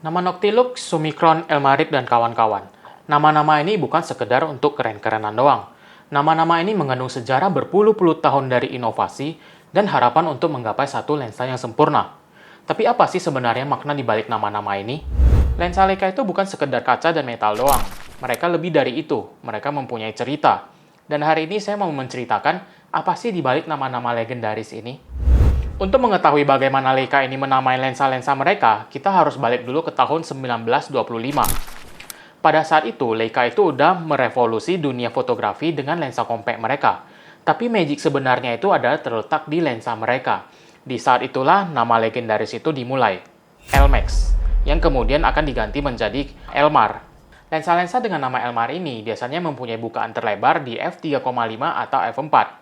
Nama Noctilux, Summicron, Elmarit, dan kawan-kawan. Nama-nama ini bukan sekedar untuk keren-kerenan doang. Nama-nama ini mengandung sejarah berpuluh-puluh tahun dari inovasi dan harapan untuk menggapai satu lensa yang sempurna. Tapi apa sih sebenarnya makna di balik nama-nama ini? Lensa Leica itu bukan sekedar kaca dan metal doang. Mereka lebih dari itu. Mereka mempunyai cerita. Dan hari ini saya mau menceritakan apa sih di balik nama-nama legendaris ini. Untuk mengetahui bagaimana Leica ini menamai lensa-lensa mereka, kita harus balik dulu ke tahun 1925. Pada saat itu, Leica itu udah merevolusi dunia fotografi dengan lensa compact mereka. Tapi magic sebenarnya itu adalah terletak di lensa mereka. Di saat itulah nama legendaris itu dimulai, Elmax, yang kemudian akan diganti menjadi Elmar. Lensa-lensa dengan nama Elmar ini biasanya mempunyai bukaan terlebar di f3,5 atau f4.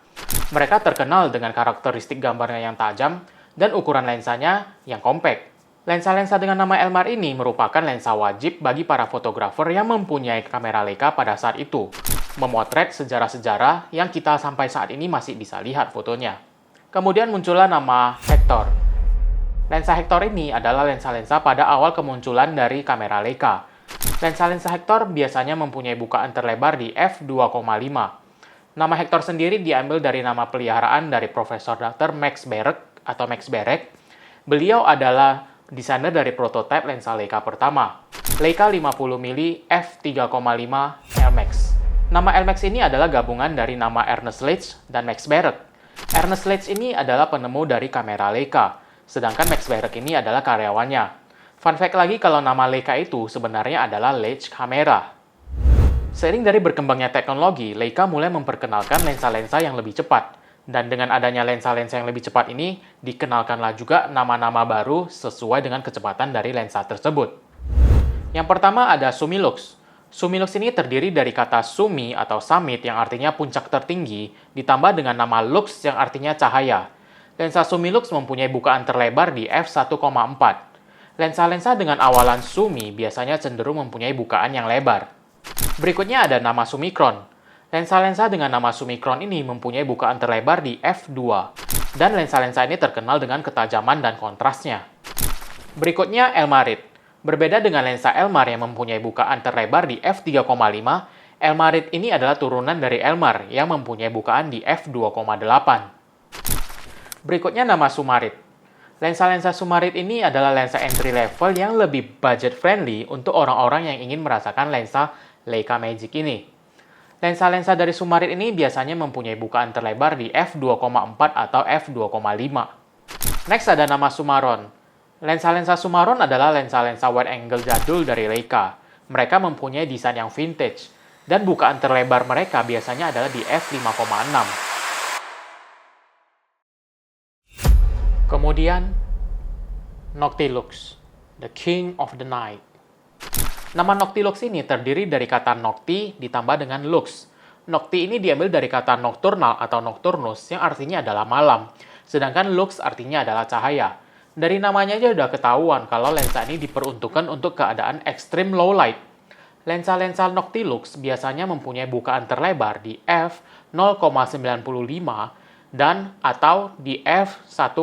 Mereka terkenal dengan karakteristik gambarnya yang tajam dan ukuran lensanya yang kompak. Lensa-lensa dengan nama Elmar ini merupakan lensa wajib bagi para fotografer yang mempunyai kamera Leica pada saat itu, memotret sejarah-sejarah yang kita sampai saat ini masih bisa lihat fotonya. Kemudian muncullah nama Hector. Lensa Hector ini adalah lensa-lensa pada awal kemunculan dari kamera Leica. Lensa-lensa Hector biasanya mempunyai bukaan terlebar di f2,5. Nama Hector sendiri diambil dari nama peliharaan dari Profesor Dr. Max Barrick atau Max Barrick. Beliau adalah desainer dari prototipe lensa Leica pertama, Leica 50mm f3,5 Elmax. Nama Elmax ini adalah gabungan dari nama Ernest Leitch dan Max Barrick. Ernest Leitch ini adalah penemu dari kamera Leica, sedangkan Max Barrick ini adalah karyawannya. Fun fact lagi kalau nama Leica itu sebenarnya adalah Leitch Camera. Seiring dari berkembangnya teknologi, Leica mulai memperkenalkan lensa-lensa yang lebih cepat. Dan dengan adanya lensa-lensa yang lebih cepat ini, dikenalkanlah juga nama-nama baru sesuai dengan kecepatan dari lensa tersebut. Yang pertama ada Summilux. Summilux ini terdiri dari kata sumi atau summit yang artinya puncak tertinggi, ditambah dengan nama lux yang artinya cahaya. Lensa Summilux mempunyai bukaan terlebar di f1,4. Lensa-lensa dengan awalan sumi biasanya cenderung mempunyai bukaan yang lebar. Berikutnya ada nama Summicron. Lensa-lensa dengan nama Summicron ini mempunyai bukaan terlebar di f2. Dan lensa-lensa ini terkenal dengan ketajaman dan kontrasnya. Berikutnya Elmarit. Berbeda dengan lensa Elmar yang mempunyai bukaan terlebar di f3,5, Elmarit ini adalah turunan dari Elmar yang mempunyai bukaan di f2,8. Berikutnya nama Sumarit. Lensa-lensa Sumarit ini adalah lensa entry level yang lebih budget friendly untuk orang-orang yang ingin merasakan lensa Leica Magic ini. Lensa-lensa dari Sumarit ini biasanya mempunyai bukaan terlebar di f2,4 atau f2,5. Next ada nama Sumaron. Lensa-lensa Sumaron adalah lensa-lensa wide angle jadul dari Leica. Mereka mempunyai desain yang vintage, dan bukaan terlebar mereka biasanya adalah di f5,6. Kemudian, Noctilux, the King of the Night. Nama Noctilux ini terdiri dari kata nocti ditambah dengan lux. Nocti ini diambil dari kata nocturnal atau nocturnus yang artinya adalah malam, sedangkan lux artinya adalah cahaya. Dari namanya aja udah ketahuan kalau lensa ini diperuntukkan untuk keadaan extreme low light. Lensa-lensa Noctilux biasanya mempunyai bukaan terlebar di f0,95 dan atau di f1,2.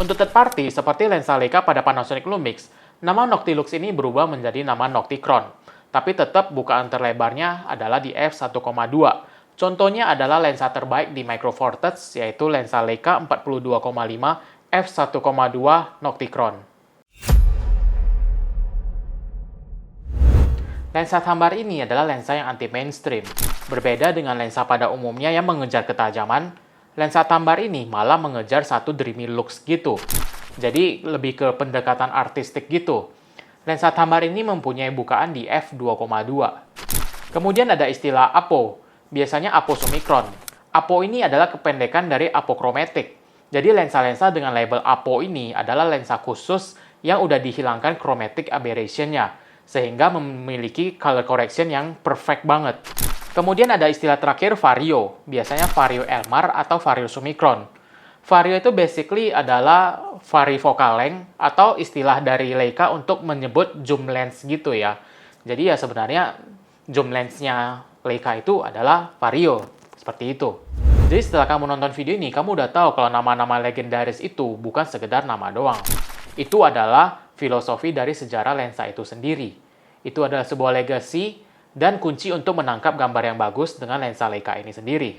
Untuk third party seperti lensa Leica pada Panasonic Lumix, nama Noctilux ini berubah menjadi nama Nocticron, tapi tetap bukaan terlebarnya adalah di f1,2. Contohnya adalah lensa terbaik di Micro Four Thirds, yaitu lensa Leica 42,5 f1,2 Nocticron. Lensa tambar ini adalah lensa yang anti-mainstream. Berbeda dengan lensa pada umumnya yang mengejar ketajaman, lensa tambar ini malah mengejar satu dreamy looks gitu. Jadi lebih ke pendekatan artistik gitu. Lensa tambar ini mempunyai bukaan di f2,2. Kemudian ada istilah apo, biasanya apo-summicron. Apo ini adalah kependekan dari apochromatic. Jadi lensa-lensa dengan label apo ini adalah lensa khusus yang udah dihilangkan chromatic aberration-nya, sehingga memiliki color correction yang perfect banget. Kemudian ada istilah terakhir vario, biasanya vario Elmar atau vario Summicron. Vario itu basically adalah varifocal length atau istilah dari Leica untuk menyebut zoom lens gitu ya. Jadi ya sebenarnya zoom lensnya Leica itu adalah vario, seperti itu. Jadi setelah kamu nonton video ini, kamu udah tahu kalau nama-nama legendaris itu bukan sekedar nama doang. Itu adalah filosofi dari sejarah lensa itu sendiri. Itu adalah sebuah legacy dan kunci untuk menangkap gambar yang bagus dengan lensa Leica ini sendiri.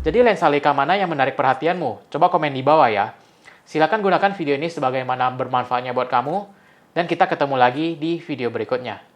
Jadi lensa Leica mana yang menarik perhatianmu? Coba komen di bawah ya. Silakan gunakan video ini sebagaimana bermanfaatnya buat kamu, dan kita ketemu lagi di video berikutnya.